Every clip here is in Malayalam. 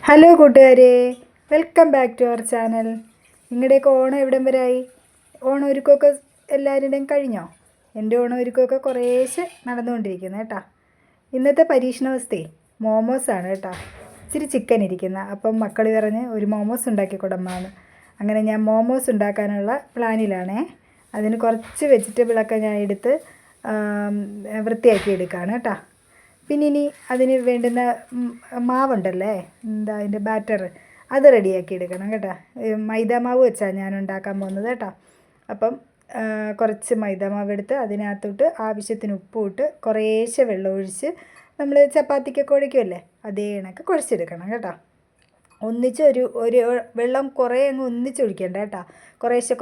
ഹലോ കൂട്ടുകാരെ, welcome back to our channel. നിങ്ങളുടെയൊക്കെ ഓണം എവിടം വരെയായി? ഓണം ഒരുക്കമൊക്കെ എല്ലാവരുടെയും കഴിഞ്ഞോ? എൻ്റെ ഓണം ഒരുക്കമൊക്കെ കുറേശ്ശെ നടന്നുകൊണ്ടിരിക്കുന്നത് കേട്ടോ. ഇന്നത്തെ പരീക്ഷണാവസ്ഥയെ മോമോസാണ് കേട്ടോ. ഇച്ചിരി ചിക്കൻ ഇരിക്കുന്ന, അപ്പം മക്കൾ പറഞ്ഞ് ഒരു മോമോസ് ഉണ്ടാക്കി കൊടുമ്മാന്ന്. അങ്ങനെ ഞാൻ മോമോസ് ഉണ്ടാക്കാനുള്ള പ്ലാനിലാണേ. അതിന് കുറച്ച് വെജിറ്റബിളൊക്കെ ഞാൻ എടുത്ത് വൃത്തിയാക്കി എടുക്കുകയാണ് കേട്ടോ. പിന്നെ ഇനി അതിന് വേണ്ടുന്ന മാവുണ്ടല്ലേ, അതിൻ്റെ ബാറ്റർ, അത് റെഡിയാക്കി എടുക്കണം കേട്ടോ. മൈദ മാവ് വെച്ചാണ് ഞാൻ ഉണ്ടാക്കാൻ പോകുന്നത് കേട്ടോ. അപ്പം കുറച്ച് മൈദ മാവ് എടുത്ത് അതിനകത്തോട്ട് ആവശ്യത്തിന് ഉപ്പും ഇട്ട് കുറേശ്ശെ വെള്ളം ഒഴിച്ച് നമ്മൾ ചപ്പാത്തിക്കൊക്കെ കുഴയ്ക്കുമല്ലേ, അതേ കണക്ക് കുഴച്ചെടുക്കണം കേട്ടോ. ഒന്നിച്ച് ഒരു വെള്ളം കുറേ അങ്ങ് ഒന്നിച്ചൊഴിക്കേണ്ട കേട്ടോ. കുറേശ്ശെ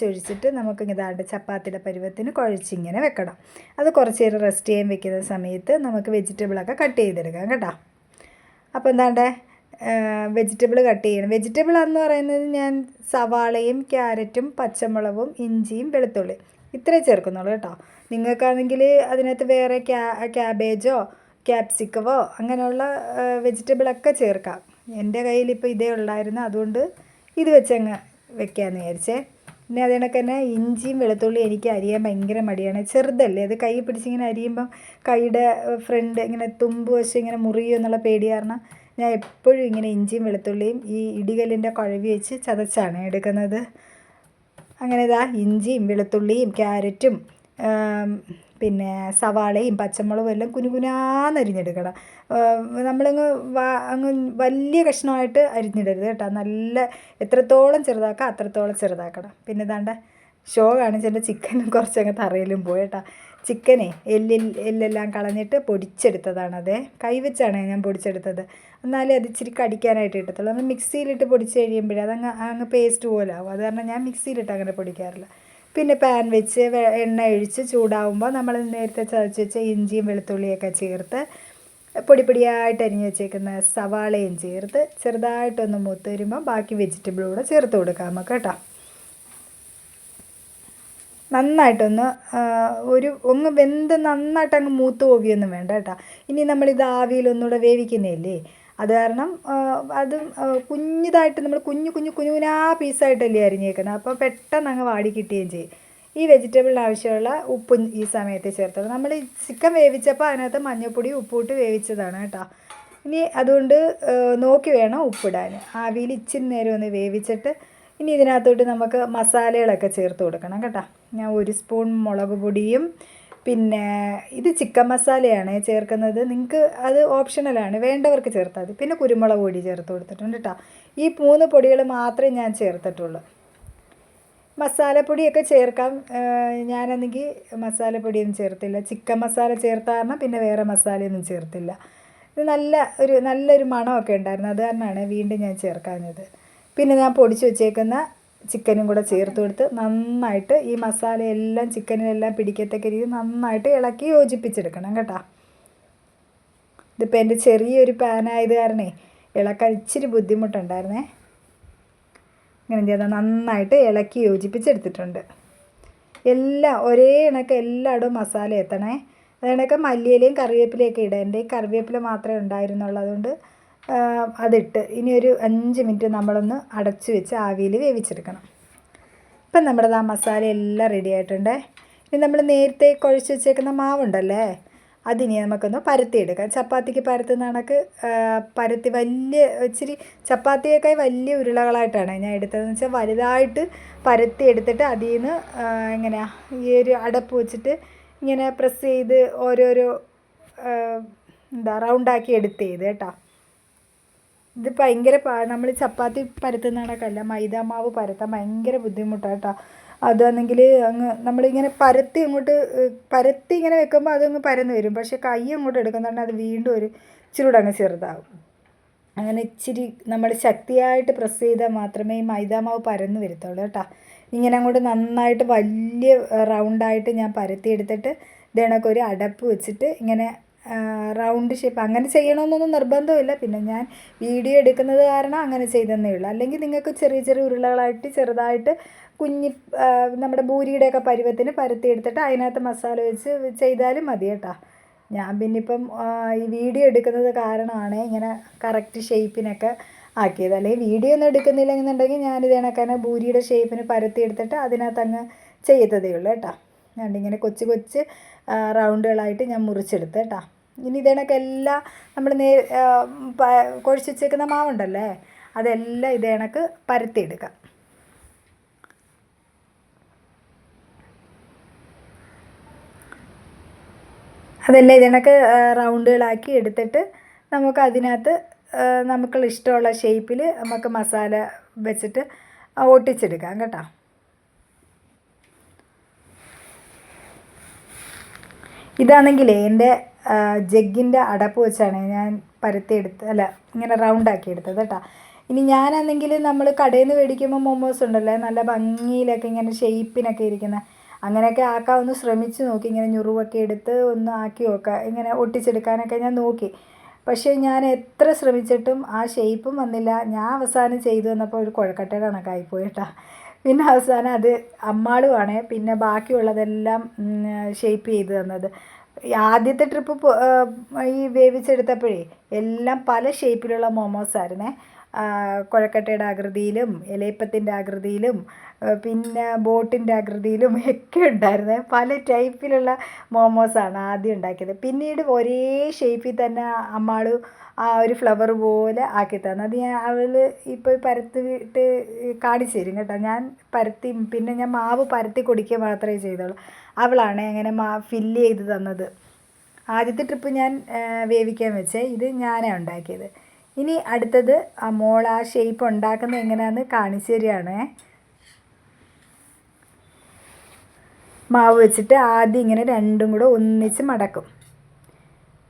ഒഴിച്ചിട്ട് നമുക്ക് ഇതാണ്ട് ചപ്പാത്തിയുടെ പരുവത്തിന് കുഴച്ചിങ്ങനെ വെക്കണം. അത് കുറച്ച് നേരം റെസ്റ്റ് ചെയ്യാൻ വെക്കുന്ന സമയത്ത് നമുക്ക് വെജിറ്റബിളൊക്കെ കട്ട് ചെയ്തെടുക്കാം കേട്ടോ. അപ്പോൾ എന്താണ്ടേ വെജിറ്റബിൾ കട്ട് ചെയ്യണം. വെജിറ്റബിൾ എന്ന് പറയുന്നത് ഞാൻ സവാളയും ക്യാരറ്റും പച്ചമുളകും ഇഞ്ചിയും വെളുത്തുള്ളി ഇത്രേ ചേർക്കുന്നുള്ളൂ കേട്ടോ. നിങ്ങൾക്കാണെങ്കിൽ അതിനകത്ത് വേറെ ക്യാബേജോ ക്യാപ്സിക്കമോ അങ്ങനെയുള്ള വെജിറ്റബിളൊക്കെ ചേർക്കാം. എൻ്റെ കയ്യിലിപ്പോൾ ഇതേ ഉള്ളായിരുന്നു, അതുകൊണ്ട് ഇത് വെച്ചങ്ങ് വെക്കാമെന്ന് വിചാരിച്ചേ. പിന്നെ അത് കണക്ക് തന്നെ ഇഞ്ചിയും വെളുത്തുള്ളി എനിക്ക് അരിയാൻ ഭയങ്കര മടിയാണ്. ചെറുതല്ലേ അത്, കൈ പിടിച്ചിങ്ങനെ അരിയുമ്പം കൈയുടെ ഫ്രണ്ട് ഇങ്ങനെ തുമ്പ് വശം ഇങ്ങനെ മുറിയോ എന്നുള്ള പേടി കാരണം ഞാൻ എപ്പോഴും ഇങ്ങനെ ഇഞ്ചിയും വെളുത്തുള്ളിയും ഈ ഇടികല്ലിൻ്റെ കുഴവി വെച്ച് ചതച്ചാണ് എടുക്കുന്നത്. അങ്ങനെ ഇതാ ഇഞ്ചിയും വെളുത്തുള്ളിയും ക്യാരറ്റും പിന്നെ സവാളയും പച്ചമുളകും എല്ലാം കുനുകുനാന്നരിഞ്ഞെടുക്കണം. അങ്ങ് വലിയ കഷ്ണമായിട്ട് അരിഞ്ഞിടരുത് കേട്ടോ. നല്ല എത്രത്തോളം ചെറുതാക്കാം അത്രത്തോളം ചെറുതാക്കണം. പിന്നെ ഇതാണ്ട് ഷോ കാണിച്ചെൻ്റെ ചിക്കനും കുറച്ചങ്ങ് തറയിലും പോയി കേട്ടോ. ചിക്കനെ എല്ലെല്ലാം കളഞ്ഞിട്ട് പൊടിച്ചെടുത്തതാണത്. കൈവച്ചാണ് ഞാൻ പൊടിച്ചെടുത്തത്. എന്നാലേ അത് ഇച്ചിരി കടിക്കാനായിട്ട് കിട്ടത്തുള്ളൂ. നമ്മൾ മിക്സിയിലിട്ട് പൊടിച്ച് കഴിയുമ്പോഴേ അങ്ങ് പേസ്റ്റ് പോലെ ആവും. അത് കാരണം ഞാൻ മിക്സിയിലിട്ട് അങ്ങനെ പൊടിക്കാറില്ല. പിന്നെ പാൻ വെച്ച് എണ്ണ ഒഴിച്ച് ചൂടാവുമ്പോൾ നമ്മൾ നേരത്തെ ചതച്ച് വെച്ച ഇഞ്ചിയും വെളുത്തുള്ളിയൊക്കെ ചേർത്ത് പൊടിയായിട്ട് അരിഞ്ഞ് വെച്ചേക്കുന്ന സവാളയും ചേർത്ത് ചെറുതായിട്ടൊന്ന് മൂത്ത് വരുമ്പോൾ ബാക്കി വെജിറ്റബിൾ കൂടെ ചേർത്ത് കൊടുക്കാം നമുക്ക് കേട്ടോ. നന്നായിട്ടൊന്ന് ഒന്ന് വെന്ത് നന്നായിട്ട് അങ്ങ് മൂത്ത് പോവുകയൊന്നും വേണ്ട കേട്ടോ. ഇനി നമ്മളിത് ആവിയിലൊന്നുകൂടെ വേവിക്കുന്നതല്ലേ, അത് കാരണം അതും കുഞ്ഞിതായിട്ട് നമ്മൾ കുഞ്ഞുനാ പീസായിട്ടല്ലേ അരിഞ്ഞേക്കുന്നത്. അപ്പോൾ പെട്ടെന്ന് അങ്ങ് വാടി കിട്ടുകയും ചെയ്യും. ഈ വെജിറ്റബിളിന് ആവശ്യമുള്ള ഉപ്പും ഈ സമയത്ത് ചേർത്തോളൂ. നമ്മൾ ചിക്കൻ വേവിച്ചപ്പോൾ അതിനകത്ത് മഞ്ഞൾപ്പൊടി ഉപ്പിട്ട് വേവിച്ചതാണ് കേട്ടോ. ഇനി അതുകൊണ്ട് നോക്കി വേണം ഉപ്പിടാൻ. ആവിയിൽ ഇച്ചിരി നേരം ഒന്ന് വേവിച്ചിട്ട് ഇനി ഇതിനകത്തോട്ട് നമുക്ക് മസാലകളൊക്കെ ചേർത്ത് കൊടുക്കണം കേട്ടോ. ഞാൻ 1 സ്പൂൺ മുളക് പൊടിയും പിന്നെ ഇത് ചിക്കൻ മസാലയാണ് ചേർക്കുന്നത്. നിങ്ങൾക്ക് അത് ഓപ്ഷണലാണ്, വേണ്ടവർക്ക് ചേർത്താൽ മതി. പിന്നെ കുരുമുളക് പൊടി ചേർത്ത് കൊടുത്തിട്ടുണ്ട് കേട്ടോ. ഈ 3 പൊടികൾ മാത്രമേ ഞാൻ ചേർത്തിട്ടുള്ളൂ. മസാലപ്പൊടിയൊക്കെ ചേർക്കാം. ഞാനാണെങ്കിൽ മസാലപ്പൊടിയൊന്നും ചേർത്തില്ല. ചിക്കൻ മസാല ചേർത്ത കാരണം പിന്നെ വേറെ മസാലയൊന്നും ചേർത്തില്ല. ഇത് നല്ലൊരു മണമൊക്കെ ഉണ്ടായിരുന്നു, അത് കാരണമാണ് വീണ്ടും ഞാൻ ചേർക്കാഞ്ഞത്. പിന്നെ ഞാൻ പൊടിച്ച് വെച്ചേക്കുന്ന ചിക്കനും കൂടെ ചേർത്ത് കൊടുത്ത് നന്നായിട്ട് ഈ മസാലയെല്ലാം ചിക്കനിലെല്ലാം പിടിക്കത്തക്ക രീതിയിൽ നന്നായിട്ട് ഇളക്കി യോജിപ്പിച്ചെടുക്കണം കേട്ടോ. ഇതിപ്പോൾ എൻ്റെ ചെറിയൊരു പാനായത് കാരണേ ഇളക്കാൻ ഇച്ചിരി ബുദ്ധിമുട്ടുണ്ടായിരുന്നേ. ഇങ്ങനെ ചെയ്താൽ നന്നായിട്ട് ഇളക്കി യോജിപ്പിച്ചെടുത്തിട്ടുണ്ട്. എല്ലാം ഒരേ കണക്ക് എല്ലായിടവും മസാല എത്തണേ. അതുകണക്ക് മല്ലിയിലയും കറിവേപ്പിലയൊക്കെ ഇടാം. എൻ്റെ ഈ കറിവേപ്പില മാത്രമേ ഉണ്ടായിരുന്നുള്ളൂ, അതുകൊണ്ട് അതിട്ട് ഇനി ഒരു 5 മിനിറ്റ് നമ്മളൊന്ന് അടച്ച് വെച്ച് ആവിയിൽ വേവിച്ചെടുക്കണം. ഇപ്പം നമ്മുടെ ആ മസാല എല്ലാം റെഡി ആയിട്ടുണ്ട്. ഇനി നമ്മൾ നേരത്തെ കുഴച്ച് വെച്ചേക്കുന്ന മാവുണ്ടല്ലേ, അതിനി നമുക്കൊന്ന് പരത്തിയെടുക്കാം. ചപ്പാത്തിക്ക് പരത്തുന്ന കണക്ക് പരത്തി ഇച്ചിരി ചപ്പാത്തിയേക്കാൾ വലിയ ഉരുളകളായിട്ടാണ് ഞാൻ എടുത്തതെന്ന് വെച്ചാൽ വലുതായിട്ട് പരത്തി എടുത്തിട്ട് അതിൽ നിന്ന് എങ്ങനെയാണ് ഈ ഒരു അടപ്പ് വെച്ചിട്ട് ഇങ്ങനെ പ്രസ് ചെയ്ത് ഓരോരോ റൗണ്ടാക്കി എടുത്ത് കേട്ടോ. ഇത് ഭയങ്കര നമ്മൾ ചപ്പാത്തി പരത്തുന്ന കണക്കല്ല, മൈദാമാവ് പരത്താൻ ഭയങ്കര ബുദ്ധിമുട്ടാണ് കേട്ടോ. അതാണെങ്കിൽ അങ്ങ് നമ്മളിങ്ങനെ പരത്തി ഇങ്ങനെ വെക്കുമ്പോൾ അതങ്ങ് പരന്ന് വരും. പക്ഷേ കൈ അങ്ങോട്ട് എടുക്കുന്നുണ്ടെങ്കിൽ അത് വീണ്ടും ഇച്ചിരി കൂടെ അങ്ങ് ചെറുതാവും. അങ്ങനെ ഇച്ചിരി നമ്മൾ ശക്തിയായിട്ട് പ്രസ് ചെയ്താൽ മാത്രമേ ഈ മൈദാമാവ് പരന്ന് വരത്തുള്ളൂ കേട്ടോ. ഇങ്ങനെ അങ്ങോട്ട് നന്നായിട്ട് വലിയ റൗണ്ടായിട്ട് ഞാൻ പരത്തി എടുത്തിട്ട് ഇതിനൊക്കെ അടപ്പ് വെച്ചിട്ട് ഇങ്ങനെ റൗണ്ട് ഷേപ്പ് അങ്ങനെ ചെയ്യണമെന്നൊന്നും നിർബന്ധമില്ല. പിന്നെ ഞാൻ വീഡിയോ എടുക്കുന്നത് കാരണം അങ്ങനെ ചെയ്തെന്നേ ഉള്ളൂ. അല്ലെങ്കിൽ നിങ്ങൾക്ക് ചെറിയ ഉരുളകളായിട്ട് ചെറുതായിട്ട് നമ്മുടെ ഭൂരിയുടെയൊക്കെ പരുവത്തിന് പരത്തി എടുത്തിട്ട് അതിനകത്ത് മസാല വെച്ച് ചെയ്താലും മതി കേട്ടോ. ഞാൻ പിന്നെ ഇപ്പം ഈ വീഡിയോ എടുക്കുന്നത് കാരണമാണ് ഇങ്ങനെ കറക്റ്റ് ഷേപ്പിനൊക്കെ ആക്കിയത്. അല്ലെങ്കിൽ വീഡിയോ ഒന്നും എടുക്കുന്നില്ല എന്നുണ്ടെങ്കിൽ ഞാനിത് കണക്കാണ് ഭൂരിയുടെ ഷേപ്പിന് പരത്തി എടുത്തിട്ട് അതിനകത്ത് അങ്ങ് ചെയ്തതേ ഉള്ളൂ കേട്ടോ. ഇങ്ങനെ കൊച്ച് കൊച്ച് റൗണ്ടുകളായിട്ട് ഞാൻ മുറിച്ചെടുത്ത് കേട്ടോ. ഇനി ഇത് കണക്കെല്ലാം നമ്മൾ കുഴച്ച് വെച്ചേക്കുന്ന മാവുണ്ടല്ലേ, അതെല്ലാം ഇത് കണക്ക് പരത്തിയെടുക്കാം. അതെല്ലാം ഇത് കണക്ക് റൗണ്ടുകളാക്കി എടുത്തിട്ട് നമുക്ക് അതിനകത്ത് നമുക്കുള്ള ഇഷ്ടമുള്ള ഷേപ്പിൽ നമുക്ക് മസാല വെച്ചിട്ട് ഒട്ടിച്ചെടുക്കാം കേട്ടോ. ഇതാണെങ്കിലേ എൻ്റെ ജഗ്ഗിൻ്റെ അടപ്പ് വെച്ചാണ് ഞാൻ ഇങ്ങനെ റൗണ്ടാക്കി എടുത്തത് കേട്ടോ. ഇനി ഞാനാണെങ്കിൽ നമ്മൾ കടയിൽ നിന്ന് മേടിക്കുമ്പോൾ മൊമോസ് ഉണ്ടല്ലോ നല്ല ഭംഗിയിലൊക്കെ ഇങ്ങനെ ഷേപ്പിനൊക്കെ ഇരിക്കുന്ന അങ്ങനെയൊക്കെ ആക്കാമെന്ന് ശ്രമിച്ച് നോക്കി. ഇങ്ങനെ ഞുറുവൊക്കെ എടുത്ത് ഒന്ന് ആക്കി നോക്കാം, ഇങ്ങനെ ഒട്ടിച്ചെടുക്കാനൊക്കെ ഞാൻ നോക്കി. പക്ഷേ ഞാൻ എത്ര ശ്രമിച്ചിട്ടും ആ ഷേപ്പും വന്നില്ല. ഞാൻ അവസാനം ചെയ്തു വന്നപ്പോൾ ഒരു കുഴക്കട്ടയുടെ കണക്കായിപ്പോയി കേട്ടോ. പിന്നെ അവസാനം അത് അമ്മാളുമാണ് പിന്നെ ബാക്കിയുള്ളതെല്ലാം ഷേപ്പ് ചെയ്ത് തന്നത്. ആദ്യത്തെ ട്രിപ്പ് ഈ വേവിച്ചെടുത്തപ്പോഴേ എല്ലാം പല ഷേപ്പിലുള്ള മൊമോസായിരുന്നേ. കുഴക്കട്ടയുടെ ആകൃതിയിലും ഇലയപ്പത്തിൻ്റെ ആകൃതിയിലും പിന്നെ ബോട്ടിൻ്റെ ആകൃതിയിലും ഒക്കെ ഉണ്ടായിരുന്നേ. പല ടൈപ്പിലുള്ള മോമോസാണ് ആദ്യം ഉണ്ടാക്കിയത്. പിന്നീട് ഒരേ ഷേപ്പിൽ തന്നെ അമ്മാള് ആ ഒരു ഫ്ലവർ പോലെ ആക്കി തന്നു. അത് അവൾ ഇപ്പോൾ പരത്തിയിട്ട് കാണിച്ചു തരും കേട്ടോ. ഞാൻ പരത്തി പിന്നെ ഞാൻ മാവ് പരത്തി കൊടുക്കുക മാത്രമേ ചെയ്തുള്ളൂ. അവളാണ് അങ്ങനെ ഫില്ല് ചെയ്ത് തന്നത്. ആദ്യത്തെ ട്രിപ്പ് ഞാൻ വേവിക്കാൻ വെച്ചേ, ഇത് ഞാനാണ് ഉണ്ടാക്കിയത്. ഇനി അടുത്തത് മോൾ ആ ഷേപ്പ് ഉണ്ടാക്കുന്നത് എങ്ങനെയാണെന്ന് കാണിച്ചു തരികയാണ്. മാവ് വെച്ചിട്ട് ആദ്യം ഇങ്ങനെ രണ്ടും കൂടെ ഒന്നിച്ച് മടക്കും.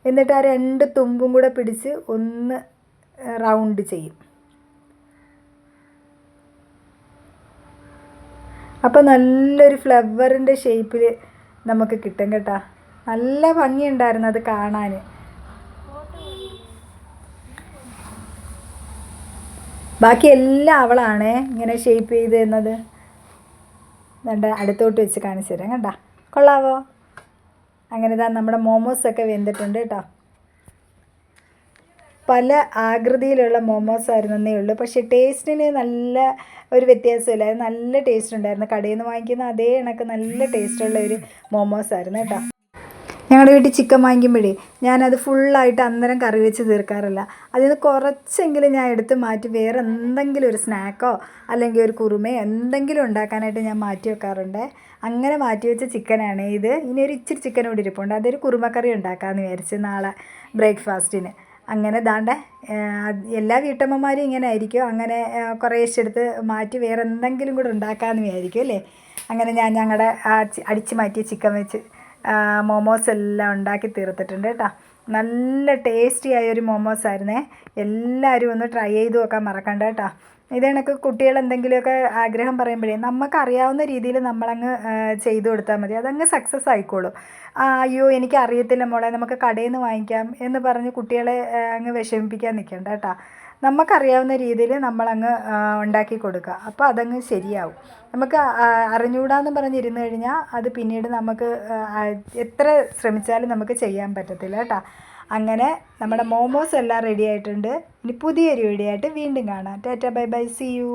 എന്നിട്ട് ആ രണ്ട് തുമ്പും കൂടെ പിടിച്ച് ഒന്ന് റൗണ്ട് ചെയ്യും. അപ്പോൾ നല്ലൊരു ഫ്ലവറിൻ്റെ ഷേപ്പിൽ നമുക്ക് കിട്ടും കേട്ടോ. നല്ല ഭംഗിയുണ്ടായിരുന്നു അത് കാണാൻ. ബാക്കി എല്ലാം അവളാണ് ഇങ്ങനെ ഷേപ്പ് ചെയ്ത് തന്നത്. അടുത്തോട്ട് വെച്ച് കാണിച്ചു തരാം കേട്ടോ. കൊള്ളാവോ? അങ്ങനെ ഇതാ നമ്മുടെ മോമോസൊക്കെ വെന്തിട്ടുണ്ട് കേട്ടോ. പല ആകൃതിയിലുള്ള മോമോസ് ആയിരുന്നേ ഉള്ളൂ. പക്ഷേ ടേസ്റ്റിന് നല്ല ഒരു വ്യത്യാസമില്ല. അത് നല്ല ടേസ്റ്റ് ഉണ്ടായിരുന്നു. കടയിൽ നിന്ന് വാങ്ങിക്കുന്ന അതേ കണക്ക് നല്ല ടേസ്റ്റുള്ള ഒരു മോമോസ് ആയിരുന്നു കേട്ടോ. ഞങ്ങളുടെ വീട്ടിൽ ചിക്കൻ വാങ്ങിക്കുമ്പോഴേ ഞാനത് ഫുള്ളായിട്ട് അന്നേരം കറി വെച്ച് തീർക്കാറില്ല. അതിൽ നിന്ന് കുറച്ചെങ്കിലും ഞാൻ എടുത്ത് മാറ്റി വേറെ എന്തെങ്കിലും ഒരു സ്നാക്കോ അല്ലെങ്കിൽ ഒരു കുറുമയോ എന്തെങ്കിലും ഉണ്ടാക്കാനായിട്ട് ഞാൻ മാറ്റി വെക്കാറുണ്ട്. അങ്ങനെ മാറ്റി വെച്ച ചിക്കനാണ് ഇത്. ഇനി ഒരു ഇച്ചിരി ചിക്കൻ കൂടി ഇരിപ്പുണ്ട്. അതൊരു കുറുമക്കറി ഉണ്ടാക്കാമെന്ന് വിചാരിച്ച് നാളെ ബ്രേക്ക്ഫാസ്റ്റിന്. അങ്ങനെ ദാണ്ടെ എല്ലാ വീട്ടമ്മമാരും ഇങ്ങനെ ആയിരിക്കും. അങ്ങനെ കുറേശ്ശെ എടുത്ത് മാറ്റി വേറെ എന്തെങ്കിലും കൂടെ ഉണ്ടാക്കാമെന്ന് വിചാരിക്കും അല്ലേ. അങ്ങനെ ഞാൻ ഞങ്ങളുടെ അടിച്ച് മാറ്റിയ ചിക്കൻ വെച്ച് മോമോസ് എല്ലാം ഉണ്ടാക്കി തീർത്തിട്ടുണ്ട് കേട്ടോ. നല്ല ടേസ്റ്റി ആയൊരു മോമോസ് ആയിരുന്നേ. എല്ലാവരും ഒന്ന് ട്രൈ ചെയ്ത് നോക്കാൻ മറക്കണ്ട കേട്ടോ. ഇത് കണക്ക് കുട്ടികൾ എന്തെങ്കിലുമൊക്കെ ആഗ്രഹം പറയുമ്പോഴേ നമുക്കറിയാവുന്ന രീതിയിൽ നമ്മളങ്ങ് ചെയ്തു കൊടുത്താൽ മതി. അതങ്ങ് സക്സസ് ആയിക്കോളും. അയ്യോ എനിക്ക് അറിയത്തില്ല മോളെ, നമുക്ക് കടയിൽ നിന്ന് വാങ്ങിക്കാം എന്ന് പറഞ്ഞ് കുട്ടികളെ അങ്ങ് വിഷമിപ്പിക്കാൻ നിൽക്കണ്ട കേട്ടോ. നമുക്കറിയാവുന്ന രീതിയിൽ നമ്മളങ്ങ് ഉണ്ടാക്കി കൊടുക്കുക. അപ്പോൾ അതങ്ങ് ശരിയാവും. നമുക്ക് അറിഞ്ഞുകൂടാന്ന് പറഞ്ഞിരുന്നു കഴിഞ്ഞാൽ അത് പിന്നീട് നമുക്ക് എത്ര ശ്രമിച്ചാലും നമുക്ക് ചെയ്യാൻ പറ്റത്തില്ല കേട്ടോ. അങ്ങനെ നമ്മുടെ മോമോസ് എല്ലാം റെഡി ആയിട്ടുണ്ട്. ഇനി പുതിയൊരു വീഡിയോ ആയിട്ട് വീണ്ടും കാണാം. Tata bye bye, see U.